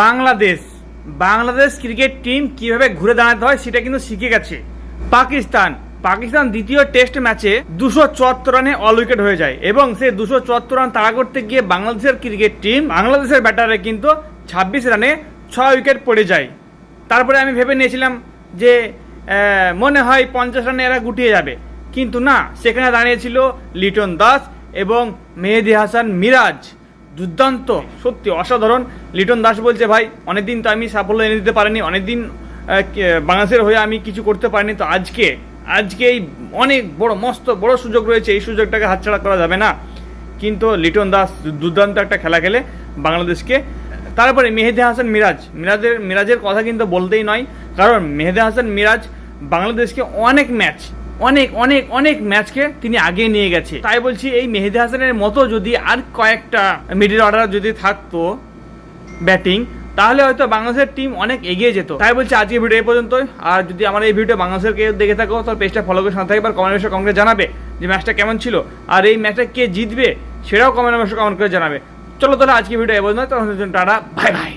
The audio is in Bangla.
বাংলাদেশ বাংলাদেশ ক্রিকেট টিম কিভাবে ঘুরে দাঁড়াতে হয় সেটা কিন্তু শিখে গেছে। পাকিস্তান দ্বিতীয় টেস্ট ম্যাচে 274 রানে অল উইকেট হয়ে যায় এবং সেই 274 রান তাড়া করতে গিয়ে বাংলাদেশের ক্রিকেট টিম বাংলাদেশের ব্যাটারে কিন্তু 26 রানে 6 উইকেট পড়ে যায়। তারপরে আমি ভেবে নিয়েছিলাম যে মনে হয় 50 রানে এরা গুটিয়ে যাবে, কিন্তু না, সেখানে দাঁড়িয়েছিল লিটন দাস এবং মেহেদী হাসান মিরাজ। দুর্দান্ত, সত্যি অসাধারণ। লিটন দাস বলছে, ভাই অনেকদিন তো আমি সাফল্য এনে দিতে পারিনি, অনেকদিন বাংলাদেশের হয়ে আমি কিছু করতে পারিনি, তো আজকে এই অনেক বড় মস্ত বড় সুযোগ রয়েছে, এই সুযোগটাকে হাতছাড়া করা যাবে না। কিন্তু লিটন দাস দুর্দান্ত একটা খেলা খেলে বাংলাদেশকে। তারপরে মেহেদী হাসান মিরাজের কথা কিন্তু বলতেই নয়, কারণ মেহেদী হাসান মিরাজ বাংলাদেশকে অনেক ম্যাচকে তিনি আগে নিয়ে গেছে। তাই বলছি, এই মেহেদী হাসানের মতো যদি আর কয়েকটা মিডল অর্ডার যদি থাকতো ব্যাটিং, তাহলে হয়তো বাংলাদেশের টিম অনেক এগিয়ে যেত। তাই বলছি, আজকে ভিডিও এই পর্যন্তই। আর যদি আমার এই ভিডিও বাংলাদেশের কেউ দেখে থাকো, তার পেজটা ফলো করে সাথে থাকবে, আর কমেন্ট বক্সে কমেন্ট করে জানাবে যে ম্যাচটা কেমন ছিল, আর এই ম্যাচটা কে জিতবে সেটাও কমেন্ট বক্সে কমেন্ট করে জানাবে। চলো তাহলে আজকে ভিডিও এই পর্যন্ত, টাটা, বাই বাই।